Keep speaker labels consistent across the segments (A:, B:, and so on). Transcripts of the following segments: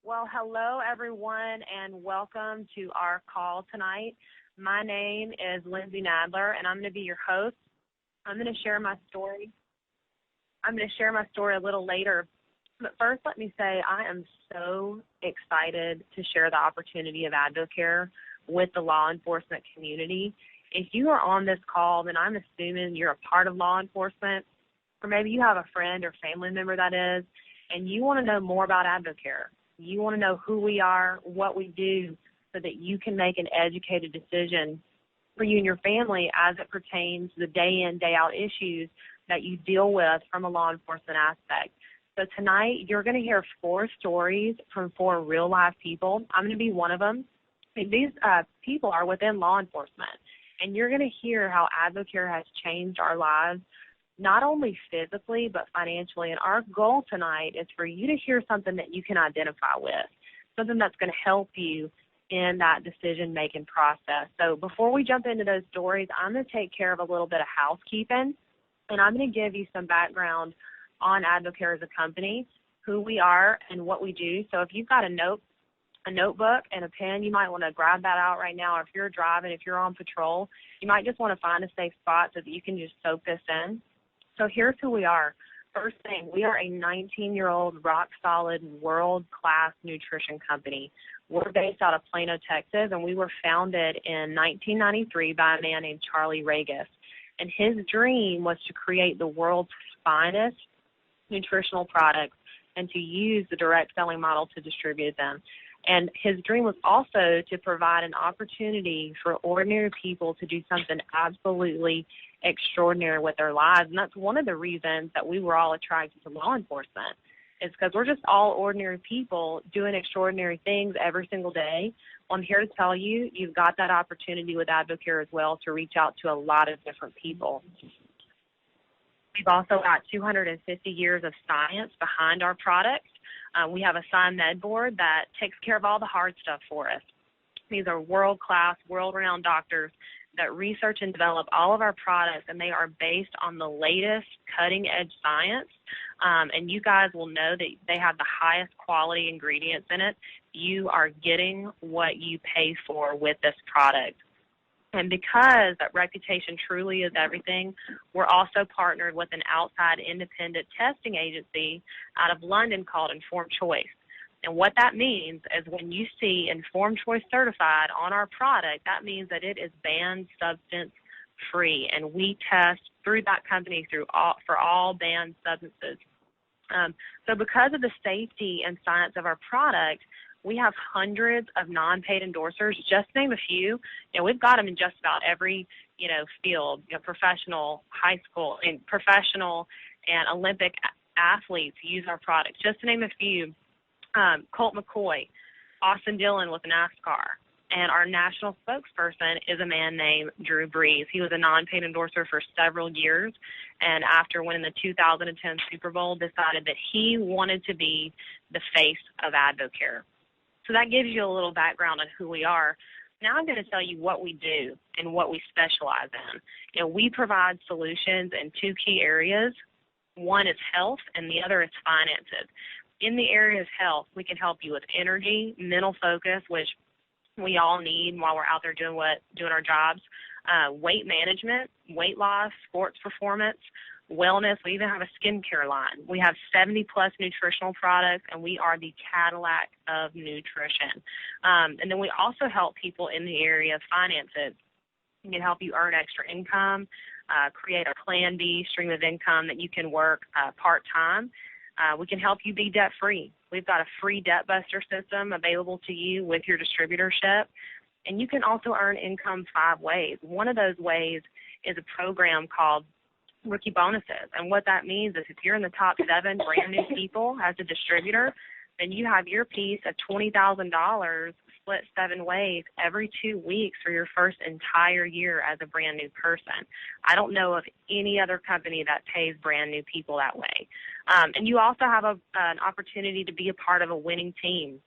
A: Well, hello, everyone, and welcome to our call tonight. My name is Lindsay Nadler, and I'm going to be your host. I'm going to share my story. A little later. But first, let me say I am so excited to share the opportunity of AdvoCare with the law enforcement community. If you are on this call, then I'm assuming you're a part of law enforcement, or maybe you have a friend or family member that is, and you want to know more about AdvoCare. You want to know who we are, what we do, so that you can make an educated decision for you and your family as it pertains to the day in, day out issues that you deal with from a law enforcement aspect. So tonight you're going to hear 4 stories from 4 real life people. I'm going to be one of them. These people are within law enforcement, and you're going to hear how AdvoCare has changed our lives, not only physically, but financially. And our goal tonight is for you to hear something that you can identify with, something that's going to help you in that decision-making process. So before we jump into those stories, I'm going to take care of a little bit of housekeeping, and I'm going to give you some background on AdvoCare as a company, who we are, and what we do. So if you've got a notebook and a pen, you might want to grab that out right now. Or if you're driving, if you're on patrol, you might just want to find a safe spot so that you can just soak this in. So here's who we are. First thing, we are a 19-year-old, rock-solid, world-class nutrition company. We're based out of Plano, Texas, and we were founded in 1993 by a man named Charlie Regis. And his dream was to create the world's finest nutritional products and to use the direct selling model to distribute them. And his dream was also to provide an opportunity for ordinary people to do something absolutely extraordinary with their lives. And that's one of the reasons that we were all attracted to law enforcement, is because we're just all ordinary people doing extraordinary things every single day. Well, I'm here to tell you, you've got that opportunity with AdvoCare as well to reach out to a lot of different people. We've also got 250 years of science behind our products. We have a SciMed board that takes care of all the hard stuff for us. These are world-class, world-renowned doctors that research and develop all of our products, and they are based on the latest cutting-edge science. And you guys will know that they have the highest quality ingredients in it. You are getting what you pay for with this product. And because that reputation truly is everything, we're also partnered with an outside independent testing agency out of London called Informed Choice. And what that means is when you see Informed Choice certified on our product, that means that it is banned substance free. And we test through that company for all banned substances. So because of the safety and science of our product, we have hundreds of non-paid endorsers. Just to name a few, we've got them in just about every, field, professional, high school, and professional and Olympic athletes use our products. Just to name a few, Colt McCoy, Austin Dillon with NASCAR, and our national spokesperson is a man named Drew Brees. He was a non-paid endorser for several years, and after winning the 2010 Super Bowl, decided that he wanted to be the face of AdvoCare. So that gives you a little background on who we are. Now I'm going to tell you what we do and what we specialize in. We provide solutions in 2 key areas. One is health, and the other is finances. In the area of health, we can help you with energy, mental focus, which we all need while we're out there doing our jobs, weight management, weight loss, sports performance, wellness. We even have a skincare line. We have 70-plus nutritional products, and we are the Cadillac of nutrition. And then we also help people in the area of finances. We can help you earn extra income, create a Plan B stream of income that you can work part-time. We can help you be debt-free. We've got a free debt buster system available to you with your distributorship. And you can also earn income 5 ways. One of those ways is a program called Rookie Bonuses. And what that means is if you're in the top 7 brand new people as a distributor, then you have your piece of $20,000 split 7 ways every 2 weeks for your first entire year as a brand new person. I don't know of any other company that pays brand new people that way. And you also have an opportunity to be a part of a winning team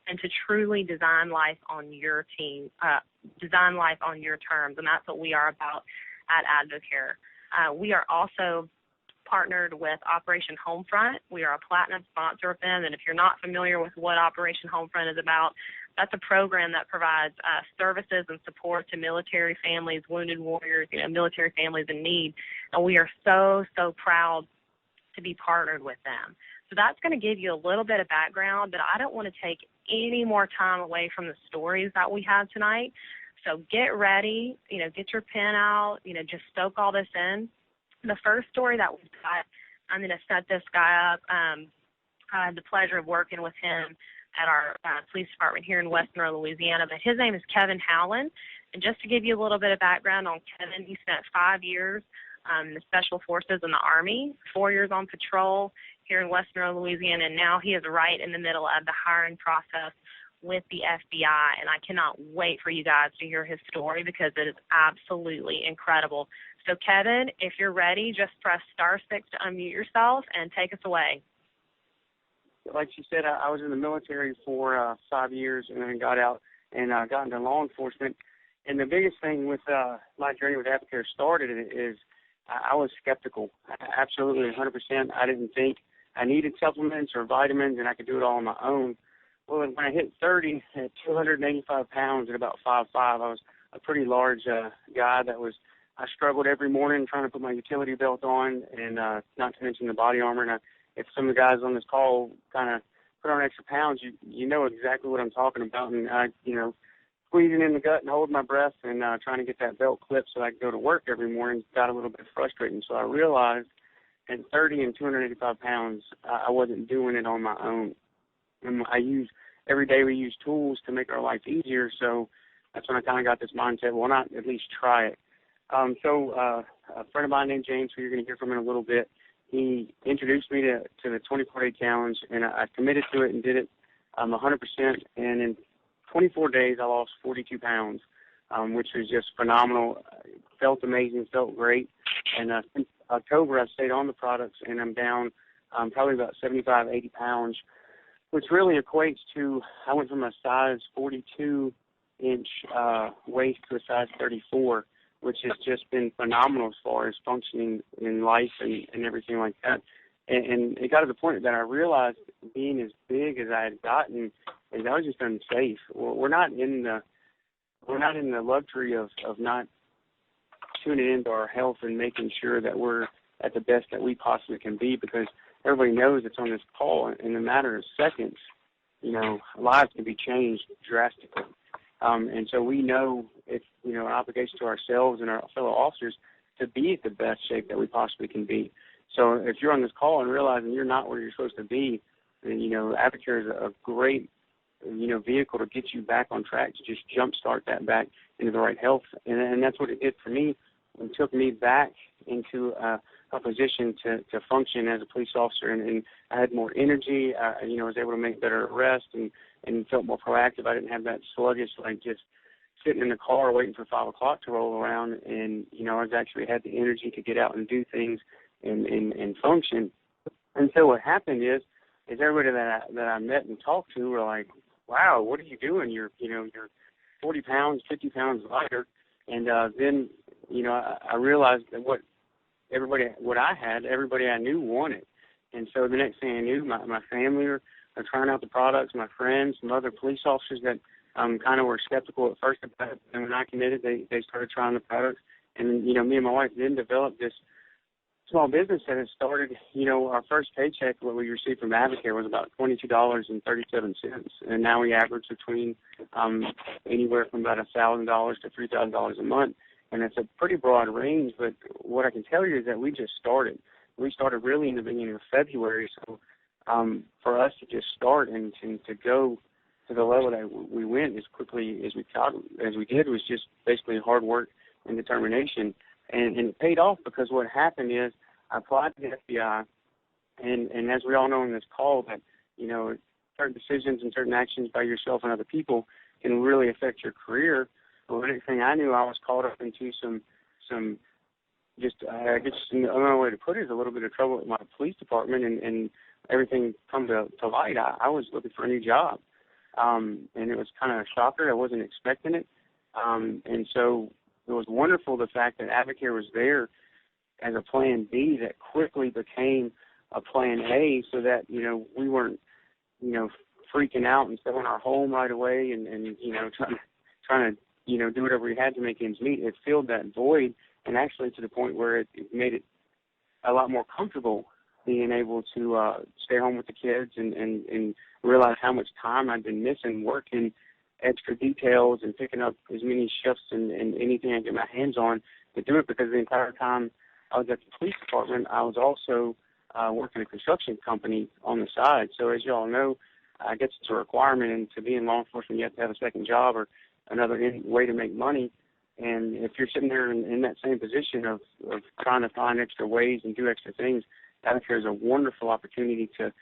A: and to truly design life on your team, design life on your terms. And that's what we are about at AdvoCare. We are also partnered with Operation Homefront. We are a platinum sponsor of them, and if you're not familiar with what Operation Homefront is about, that's a program that provides services and support to military families, wounded warriors, military families in need. And we are so, so proud to be partnered with them. So that's going to give you a little bit of background, but I don't want to take any more time away from the stories that we have tonight. So get ready, get your pen out, just soak all this in. The first story that we've got, I'm going to set this guy up. I had the pleasure of working with him at our police department here in West Monroe, Louisiana, but his name is Kevin Howland. And just to give you a little bit of background on Kevin, he spent 5 years in the Special Forces in the Army, 4 years on patrol here in West Monroe, Louisiana, and now he is right in the middle of the hiring process with the FBI, and I cannot wait for you guys to hear his story because it is absolutely incredible. So, Kevin, if you're ready, just press *6 to unmute yourself and take us away.
B: Like she said, I was in the military for 5 years and then got out and got into law enforcement. And the biggest thing with my journey with AdvoCare started is I was skeptical, absolutely 100%. I didn't think I needed supplements or vitamins and I could do it all on my own. Well, when I hit 30 at 285 pounds at about 5'5", I was a pretty large guy I struggled every morning trying to put my utility belt on and not to mention the body armor. And if some of the guys on this call kind of put on extra pounds, you know exactly what I'm talking about. And squeezing in the gut and holding my breath and trying to get that belt clipped so I could go to work every morning got a little bit frustrating. So I realized at 30 and 285 pounds, I wasn't doing it on my own. And every day we use tools to make our life easier. So that's when I kind of got this mindset, why not at least try it? So a friend of mine named James, who you're going to hear from in a little bit, he introduced me to the 24-day challenge, and I committed to it and did it 100%. And in 24 days, I lost 42 pounds, which was just phenomenal. Felt amazing, felt great. And since October, I've stayed on the products, and I'm down probably about 75, 80 pounds, which really equates to I went from a size 42-inch waist to a size 34, which has just been phenomenal as far as functioning in life and everything like that. And it got to the point that I realized being as big as I had gotten is I was just unsafe. We're not in the luxury of not tuning into our health and making sure that we're at the best that we possibly can be, because everybody knows it's on this call in a matter of seconds. Lives can be changed drastically. And so we know it's, an obligation to ourselves and our fellow officers to be at the best shape that we possibly can be. So if you're on this call and realizing you're not where you're supposed to be, then, AdvoCare is a great, vehicle to get you back on track, to just jumpstart that back into the right health. And that's what it did for me. It took me back into a position to function as a police officer, and I had more energy. I was able to make better arrests and felt more proactive. I didn't have that sluggish, just sitting in the car waiting for 5 o'clock to roll around. And I was actually had the energy to get out and do things and function. And so what happened is everybody that I met and talked to were like, "Wow, what are you doing? You're 40 pounds, 50 pounds lighter." And then I realized that what I had, everybody I knew wanted. And so the next thing I knew, my family are trying out the products, my friends, some other police officers that kind of were skeptical at first about it. And when I committed, they started trying the products. And, me and my wife then developed this small business that has started. Our first paycheck, what we received from AdvoCare, was about $22.37. And now we average between anywhere from about $1,000 to $3,000 a month. And it's a pretty broad range, but what I can tell you is that we just started. We started really in the beginning of February, so for us to just start and to go to the level that we went as quickly as we did was just basically hard work and determination. And it paid off, because what happened is I applied to the FBI, and as we all know in this call, that certain decisions and certain actions by yourself and other people can really affect your career. Well, the next thing I knew, I was caught up into some just, I guess another way to put it is a little bit of trouble with my police department, and everything come to light. I was looking for a new job, and it was kind of a shocker. I wasn't expecting it, and so it was wonderful the fact that AdvoCare was there as a plan B that quickly became a plan A, so that, we weren't, freaking out and selling our home right away and trying to, do whatever we had to make ends meet. It filled that void, and actually to the point where it made it a lot more comfortable being able to stay home with the kids and realize how much time I'd been missing working extra details and picking up as many shifts and anything I could get my hands on to do it, because the entire time I was at the police department, I was also working a construction company on the side. So as you all know, I guess it's a requirement, and to be in law enforcement, you have to have a second job or another way to make money. And if you're sitting there in that same position of trying to find extra ways and do extra things, AdvoCare is a wonderful opportunity to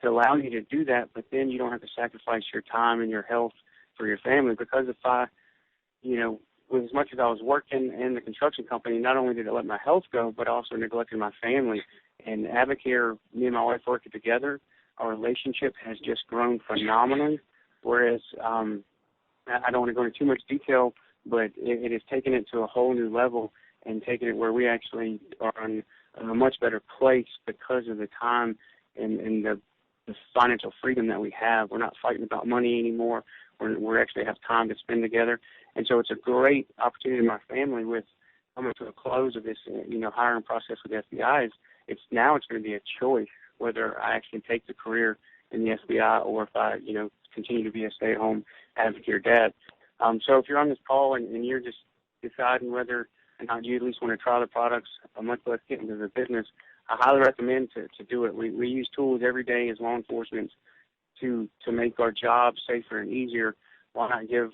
B: allow you to do that, but then you don't have to sacrifice your time and your health for your family. Because if I, with as much as I was working in the construction company, not only did it let my health go, but also neglected my family. And AdvoCare, me and my wife working together, our relationship has just grown phenomenally. Whereas, I don't want to go into too much detail, but it has taken it to a whole new level and taken it where we actually are in a much better place because of the time and the financial freedom that we have. We're not fighting about money anymore. We actually have time to spend together. And so it's a great opportunity to my family with coming to a close of this, hiring process with the FBI. It's going to be a choice whether I actually take the career in the FBI or if I, continue to be a stay-at-home AdvoCare dad. So if you're on this call and you're just deciding whether or not you at least want to try the products, much less get into the business, I highly recommend to do it. We use tools every day as law enforcement to make our job safer and easier. Why not give,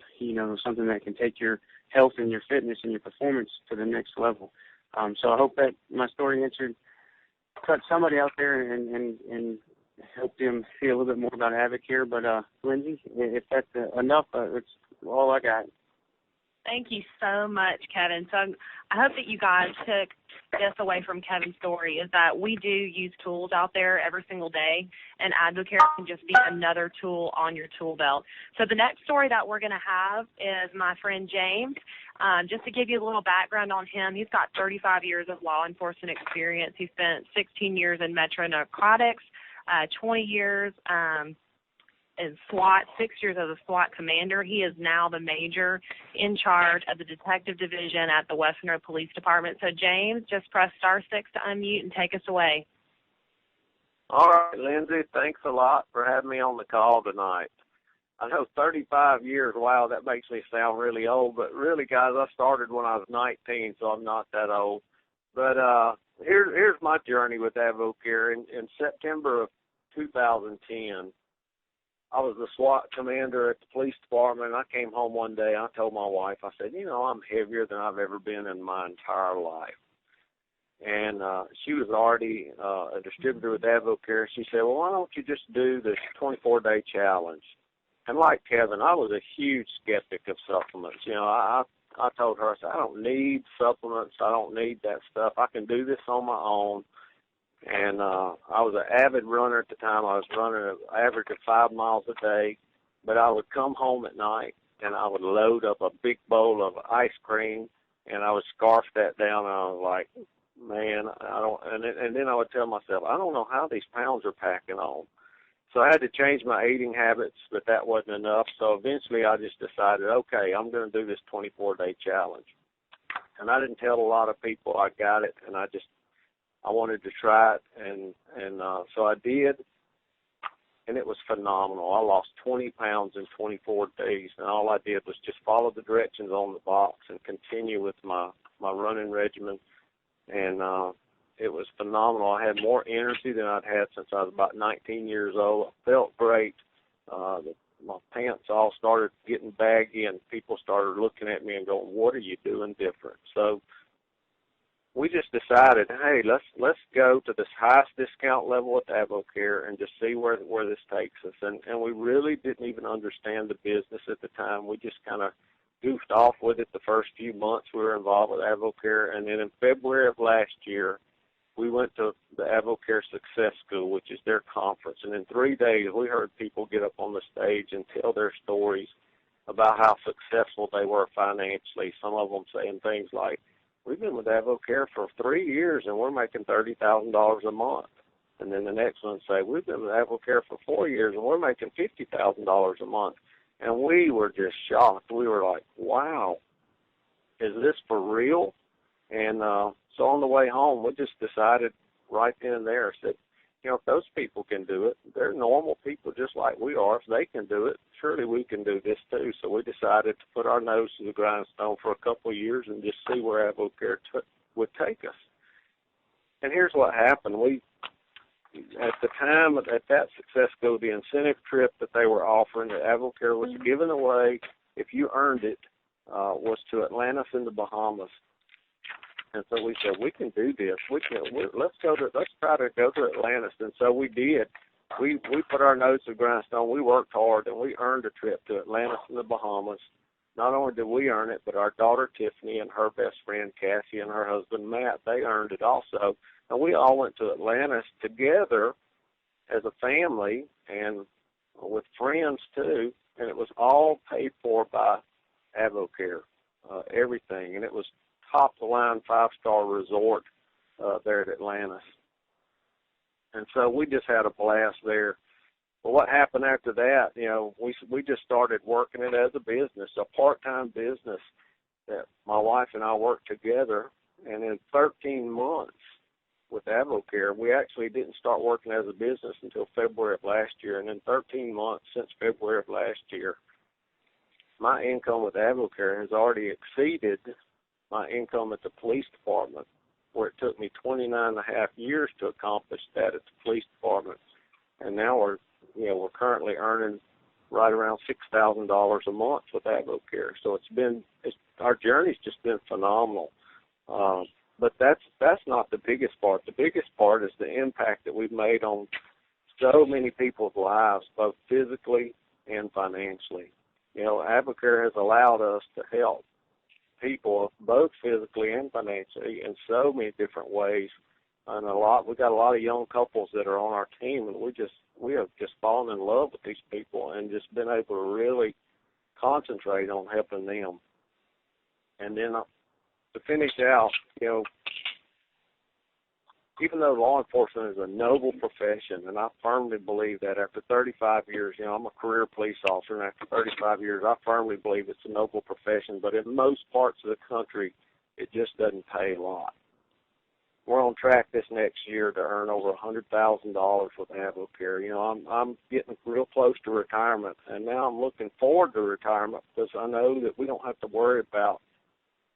B: something that can take your health and your fitness and your performance to the next level? So I hope that my story touched somebody out there and help them see a little bit more about AdvoCare. But, Lindsay, if that's enough, it's all I got.
A: Thank you so much, Kevin. So I hope that you guys took this away from Kevin's story, is that we do use tools out there every single day, and AdvoCare can just be another tool on your tool belt. So the next story that we're going to have is my friend James. Just to give you a little background on him, he's got 35 years of law enforcement experience. He spent 16 years in Metro Narcotics, 20 years in SWAT, 6 years as a SWAT commander. He is now the major in charge of the detective division at the Western Road Police Department. So, James, just press *6 to unmute and take us away.
C: All right, Lindsay, thanks a lot for having me on the call tonight. I know 35 years, wow, that makes me sound really old, but really, guys, I started when I was 19, so I'm not that old. But here's my journey with AdvoCare. In September of 2010, I was the SWAT commander at the police department. I came home one day, and I told my wife, I said, I'm heavier than I've ever been in my entire life. And she was already a distributor with AdvoCare. She said, well, why don't you just do this 24-day challenge? And like Kevin, I was a huge skeptic of supplements. I told her, I said, I don't need supplements. I don't need that stuff. I can do this on my own. And I was an avid runner at the time. I was running an average of 5 miles a day. But I would come home at night, and I would load up a big bowl of ice cream, and I would scarf that down, and I was like, man, I don't. And then I would tell myself, I don't know how these pounds are packing on. So I had to change my eating habits, but that wasn't enough. So eventually I just decided, okay, I'm going to do this 24-day challenge. And I didn't tell a lot of people I got it, and I wanted to try it, and so I did, and it was phenomenal. I lost 20 pounds in 24 days, and all I did was just follow the directions on the box and continue with my running regimen, and it was phenomenal. I had more energy than I'd had since I was about 19 years old. I felt great. My pants all started getting baggy, and people started looking at me and going, what are you doing different? So we just decided, hey, let's go to this highest discount level with AdvoCare and just see where this takes us. And we really didn't even understand the business at the time. We just kind of goofed off with it the first few months we were involved with AdvoCare. And then in February of last year, we went to the AdvoCare Success School, which is their conference. And in 3 days, we heard people get up on the stage and tell their stories about how successful they were financially. Some of them saying things like, we've been with AdvoCare for 3 years and we're making $30,000 a month. And then the next one say, we've been with AdvoCare for 4 years and we're making $50,000 a month. And we were just shocked. We were like, wow, is this for real? And so on the way home, we just decided right then and there, said, you know, if those people can do it, they're normal people just like we are. If they can do it, surely we can do this too. So we decided to put our nose to the grindstone for a couple of years and just see where AdvoCare would take us. And here's what happened. We, at the time at that Success Go, the incentive trip that they were offering that AdvoCare was giving away, if you earned it, was to Atlantis in the Bahamas. And so we said, we can do this. Let's try to go to Atlantis. And so we did. We put our nose to the grindstone. We worked hard, and we earned a trip to Atlantis in the Bahamas. Not only did we earn it, but our daughter Tiffany and her best friend Cassie and her husband Matt, they earned it also. And we all went to Atlantis together as a family and with friends too. And it was all paid for by AdvoCare, everything. And it was top-of-the-line 5-star resort there at Atlantis. And so we just had a blast there. Well, what happened after that, you know, we just started working it as a business, a part-time business that my wife and I worked together. And in 13 months with AdvoCare, we actually didn't start working as a business until February of last year. And in 13 months since February of last year, my income with AdvoCare has already exceeded my income at the police department, where it took me 29 and a half years to accomplish that at the police department. And now we're currently earning right around $6,000 a month with AdvoCare. So our journey's just been phenomenal. But that's not the biggest part. The biggest part is the impact that we've made on so many people's lives, both physically and financially. You know, AdvoCare has allowed us to help people both physically and financially in so many different ways. And we got a lot of young couples that are on our team, and we have just fallen in love with these people and just been able to really concentrate on helping them. And then to finish out, you know, even though law enforcement is a noble profession, and I firmly believe that after 35 years, you know, I'm a career police officer, and after 35 years, I firmly believe it's a noble profession, but in most parts of the country, it just doesn't pay a lot. We're on track this next year to earn over $100,000 with AdvoCare. You know, I'm getting real close to retirement, and now I'm looking forward to retirement because I know that we don't have to worry about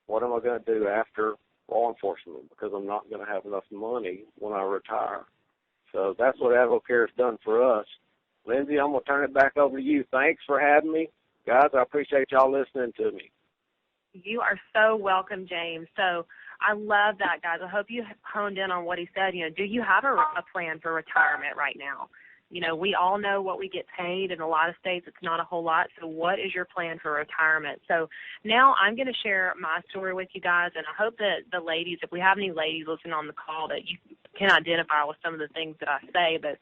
C: what am I going to do after law enforcement, because I'm not going to have enough money when I retire. So that's what AdvoCare has done for us. Lindsay, I'm going to turn it back over to you. Thanks for having me. Guys, I appreciate y'all listening to me.
A: You are so welcome, James. So I love that, guys. I hope you honed in on what he said. You know, do you have a plan for retirement right now? You know, we all know what we get paid. In a lot of states, it's not a whole lot. So what is your plan for retirement? So now I'm going to share my story with you guys, and I hope that the ladies, if we have any ladies listening on the call, that you can identify with some of the things that I say. But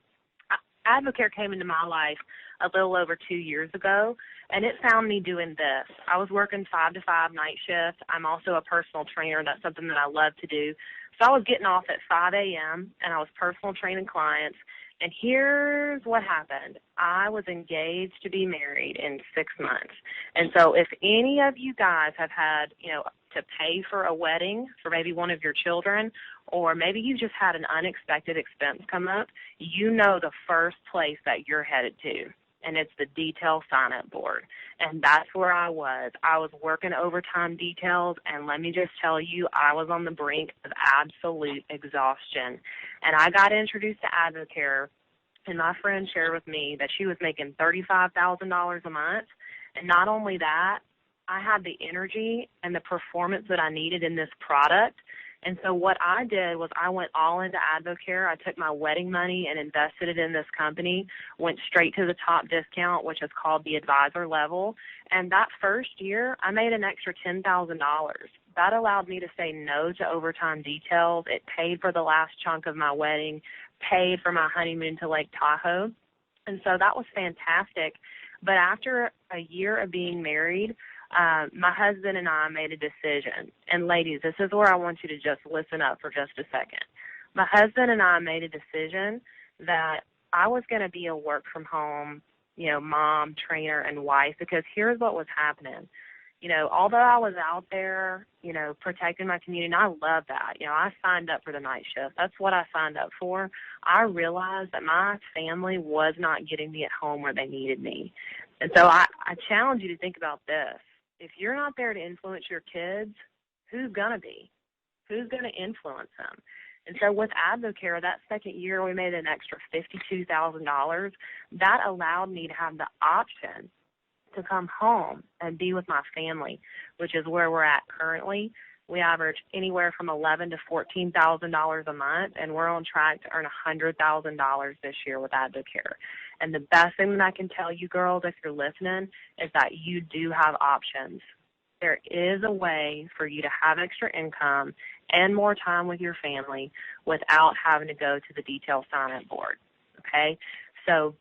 A: AdvoCare came into my life a little over 2 years ago, and it found me doing this. I was working 5 to 5 night shift. I'm also a personal trainer. That's something that I love to do. So I was getting off at 5 a.m., and I was personal training clients. And here's what happened. I was engaged to be married in 6 months. And so if any of you guys have had, you know, to pay for a wedding for maybe one of your children, or maybe you just had an unexpected expense come up, you know the first place that you're headed to. And it's the detail sign-up board. And that's where I was. I was working overtime details, and let me just tell you, I was on the brink of absolute exhaustion. And I got introduced to AdvoCare, and my friend shared with me that she was making $35,000 a month. And not only that, I had the energy and the performance that I needed in this product. And so what I did was I went all into AdvoCare. I took my wedding money and invested it in this company, went straight to the top discount, which is called the advisor level. And that first year, I made an extra $10,000. That allowed me to say no to overtime details. It paid for the last chunk of my wedding, paid for my honeymoon to Lake Tahoe. And so that was fantastic. But after a year of being married, My husband and I made a decision. And ladies, this is where I want you to just listen up for just a second. My husband and I made a decision that I was going to be a work from home, mom, trainer, and wife, because here's what was happening. Although I was out there, protecting my community, and I love that. I signed up for the night shift. That's what I signed up for. I realized that my family was not getting me at home where they needed me. And so I challenge you to think about this. If you're not there to influence your kids, who's going to be? Who's going to influence them? And so with AdvoCare, that second year we made an extra $52,000. That allowed me to have the option to come home and be with my family, which is where we're at currently. We average anywhere from $11,000 to $14,000 a month, and we're on track to earn $100,000 this year with AdvoCare. And the best thing that I can tell you, girls, if you're listening, is that you do have options. There is a way for you to have extra income and more time with your family without having to go to the detail sign-up board, okay? So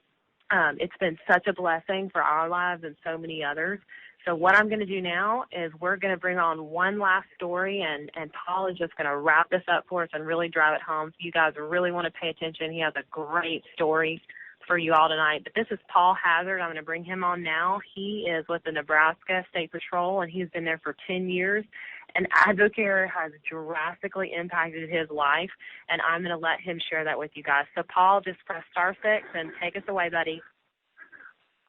A: it's been such a blessing for our lives and so many others. So what I'm going to do now is we're going to bring on one last story, and Paul is just going to wrap this up for us and really drive it home. So you guys really want to pay attention. He has a great story for you all tonight. But this is Paul Hazard. I'm going to bring him on now. He is with the Nebraska State Patrol, and he's been there for 10 years. And AdvoCare has drastically impacted his life, and I'm going to let him share that with you guys. So, Paul, just press *6 and take us away, buddy.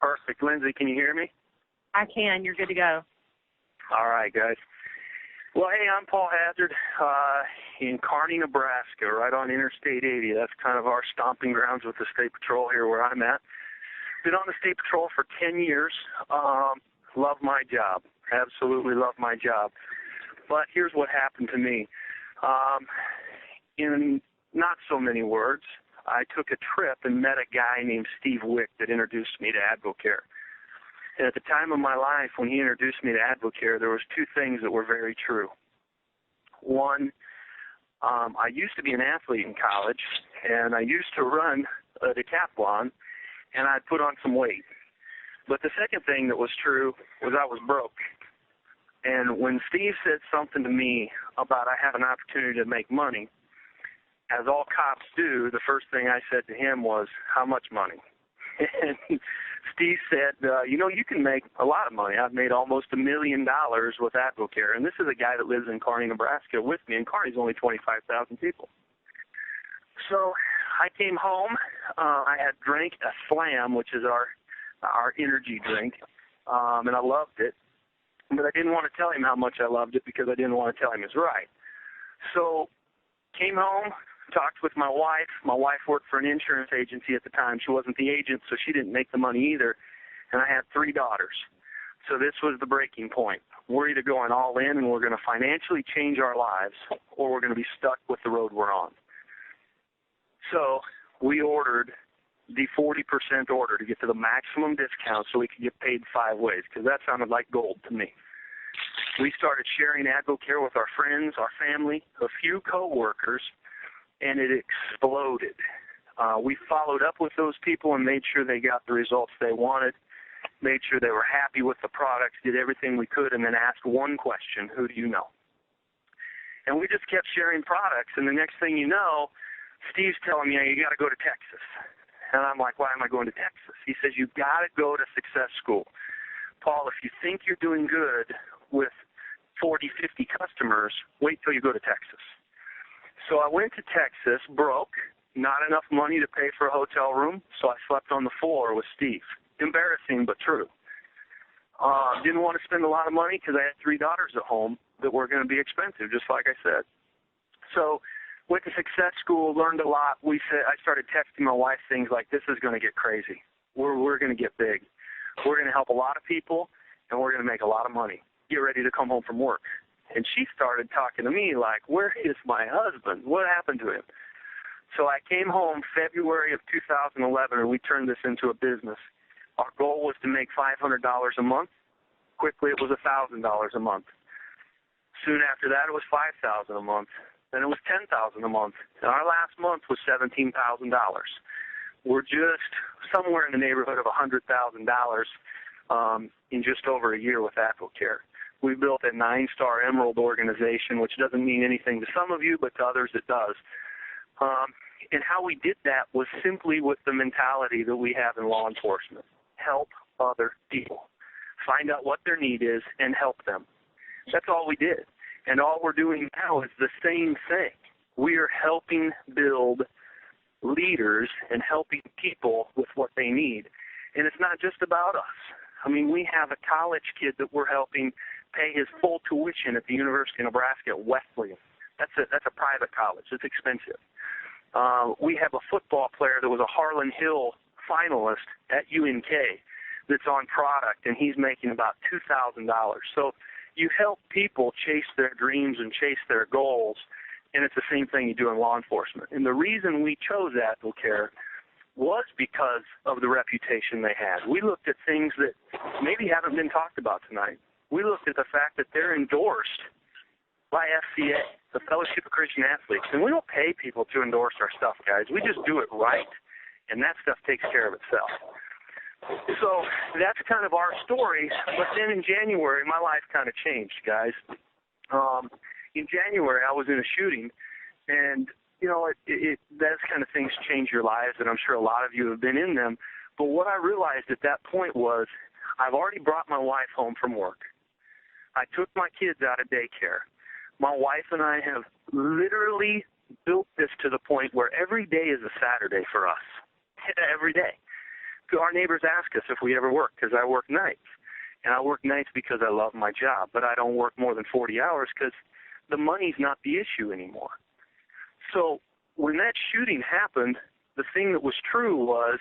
D: Perfect. Lindsay, can you hear me?
A: I can. You're good to go.
D: All right, guys. Well, hey, I'm Paul Hazard in Kearney, Nebraska, right on Interstate 80. That's kind of our stomping grounds with the State Patrol here where I'm at. Been on the State Patrol for 10 years. Love my job. Absolutely love my job. But here's what happened to me. In not so many words, I took a trip and met a guy named Steve Wick that introduced me to AdvoCare. And at the time of my life when he introduced me to AdvoCare, there was two things that were very true. One, I used to be an athlete in college, and I used to run a decathlon, and I'd put on some weight. But the second thing that was true was I was broke. And when Steve said something to me about I have an opportunity to make money, as all cops do, the first thing I said to him was, how much money? And Steve said, you can make a lot of money. I've made almost $1 million with AdvoCare. And this is a guy that lives in Kearney, Nebraska with me, and Kearney's only 25,000 people. So I came home. I had drank a Slam, which is our energy drink, and I loved it. But I didn't want to tell him how much I loved it because I didn't want to tell him it's right. So came home, talked with my wife. My wife worked for an insurance agency at the time. She wasn't the agent, so she didn't make the money either. And I had 3 daughters. So this was the breaking point. We're either going all in and we're going to financially change our lives, or we're going to be stuck with the road we're on. So we ordered the 40% order to get to the maximum discount so we could get paid 5 ways, because that sounded like gold to me. We started sharing AdvoCare with our friends, our family, a few coworkers, and it exploded. We followed up with those people and made sure they got the results they wanted, made sure they were happy with the products, did everything we could, and then asked one question: who do you know? And we just kept sharing products, and the next thing you know, Steve's telling me, you got to go to Texas. And I'm like, why am I going to Texas? He says, you've got to go to Success School. Paul, if you think you're doing good with 40, 50 customers, wait till you go to Texas. So I went to Texas, broke, not enough money to pay for a hotel room, so I slept on the floor with Steve. Embarrassing, but true. Didn't want to spend a lot of money because I had 3 daughters at home that were going to be expensive, just like I said. So went to Success School, learned a lot. I started texting my wife things like, this is going to get crazy. We're going to get big. We're going to help a lot of people, and we're going to make a lot of money. Get ready to come home from work. And she started talking to me like, where is my husband? What happened to him? So I came home February of 2011, and we turned this into a business. Our goal was to make $500 a month. Quickly, it was $1,000 a month. Soon after that, it was $5,000 a month. Then it was $10,000 a month. And our last month was $17,000. We're just somewhere in the neighborhood of $100,000 in just over a year with AdvoCare. We built a 9-star Emerald organization, which doesn't mean anything to some of you, but to others it does. And how we did that was simply with the mentality that we have in law enforcement. Help other people. Find out what their need is and help them. That's all we did. And all we're doing now is the same thing. We are helping build leaders and helping people with what they need. And it's not just about us. I mean, we have a college kid that we're helping pay his full tuition at the University of Nebraska at Wesleyan. That's a private college. It's expensive. We have a football player that was a Harlan Hill finalist at UNK that's on product, and he's making about $2,000. So you help people chase their dreams and chase their goals, and it's the same thing you do in law enforcement. And the reason we chose AdvoCare was because of the reputation they had. We looked at things that maybe haven't been talked about tonight. We looked at the fact that they're endorsed by FCA, the Fellowship of Christian Athletes. And we don't pay people to endorse our stuff, guys. We just do it right, and that stuff takes care of itself. So that's kind of our story. But then in January, my life kind of changed, guys. In January, I was in a shooting, and, you know, those kind of things change your lives, and I'm sure a lot of you have been in them. But what I realized at that point was I've already brought my wife home from work. I took my kids out of daycare. My wife and I have literally built this to the point where every day is a Saturday for us. Every day. Our neighbors ask us if we ever work, because I work nights. And I work nights because I love my job, but I don't work more than 40 hours because the money's not the issue anymore. So when that shooting happened, the thing that was true was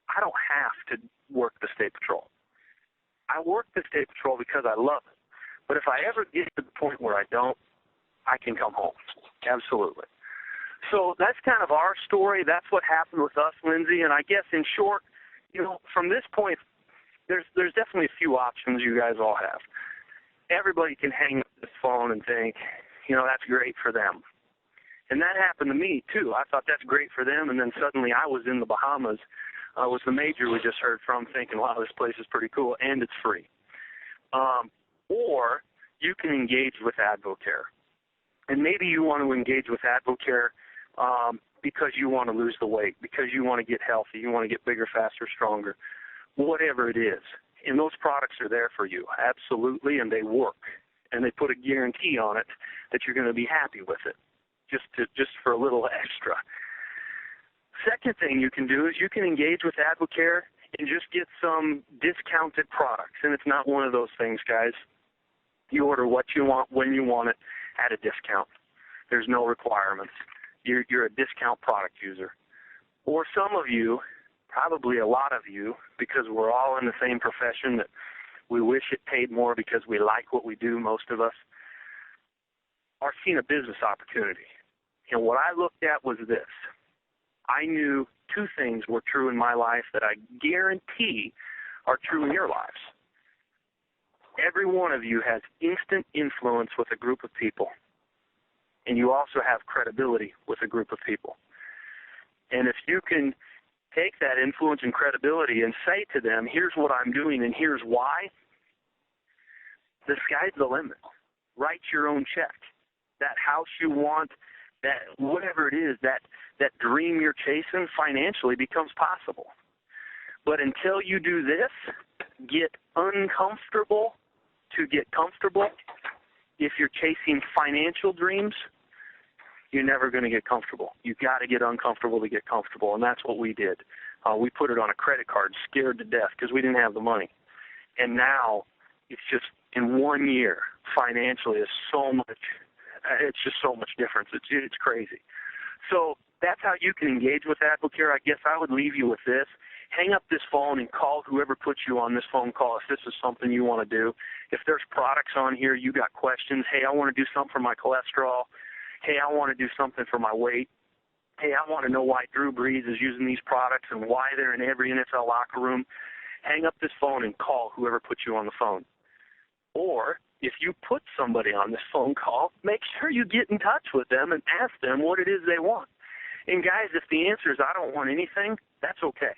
D: I don't have to work the State Patrol. I work the State Patrol because I love it. But if I ever get to the point where I don't, I can come home. Absolutely. So that's kind of our story. That's what happened with us, Lindsay. And I guess in short, you know, from this point, there's definitely a few options you guys all have. Everybody can hang up this phone and think, you know, that's great for them. And that happened to me, too. I thought that's great for them, and then suddenly I was in the Bahamas. I was the major we just heard from thinking, wow, this place is pretty cool, and it's free. Or you can engage with AdvoCare. And maybe you want to engage with AdvoCare because you want to lose the weight, because you want to get healthy, you want to get bigger, faster, stronger, whatever it is. And those products are there for you, absolutely, and they work. And they put a guarantee on it that you're going to be happy with it, just for a little extra. Second thing you can do is you can engage with AdvoCare and just get some discounted products. And it's not one of those things, guys. You order what you want, when you want it, at a discount. There's no requirements. You're a discount product user. Or some of you, probably a lot of you, because we're all in the same profession that we wish it paid more because we like what we do, most of us, are seeing a business opportunity. And what I looked at was this. I knew two things were true in my life that I guarantee are true in your lives. Every one of you has instant influence with a group of people, and you also have credibility with a group of people. And if you can take that influence and credibility and say to them, here's what I'm doing and here's why, the sky's the limit. Write your own check. That house you want, that whatever it is, that dream you're chasing financially becomes possible. But until you do this, get uncomfortable to get comfortable. If you're chasing financial dreams, you're never going to get comfortable. You've got to get uncomfortable to get comfortable, and that's what we did. We put it on a credit card, scared to death because we didn't have the money. And now it's just in 1 year, financially, it's just so much difference. It's crazy. So that's how you can engage with AdvoCare. I guess I would leave you with this. Hang up this phone and call whoever puts you on this phone call if this is something you want to do. If there's products on here, you got questions. Hey, I want to do something for my cholesterol. Hey, I want to do something for my weight. Hey, I want to know why Drew Brees is using these products and why they're in every NFL locker room. Hang up this phone and call whoever puts you on the phone. Or if you put somebody on this phone call, make sure you get in touch with them and ask them what it is they want. And guys, if the answer is I don't want anything, that's okay.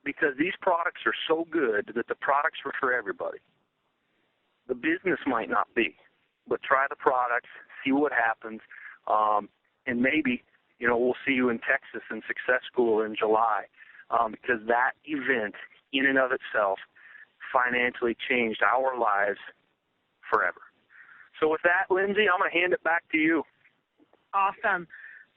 D: because these products are so good that the products are for everybody. The business might not be, but try the products, see what happens, and maybe, we'll see you in Texas in Success School in July, because that event in and of itself financially changed our lives forever. So with that, Lindsay, I'm going to hand it back to you.
A: Awesome.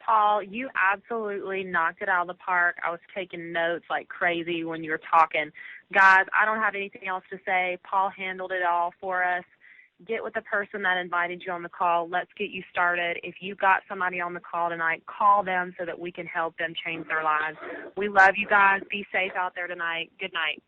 A: Paul, you absolutely knocked it out of the park. I was taking notes like crazy when you were talking. Guys, I don't have anything else to say. Paul handled it all for us. Get with the person that invited you on the call. Let's get you started. If you got somebody on the call tonight, call them so that we can help them change their lives. We love you guys. Be safe out there tonight. Good night.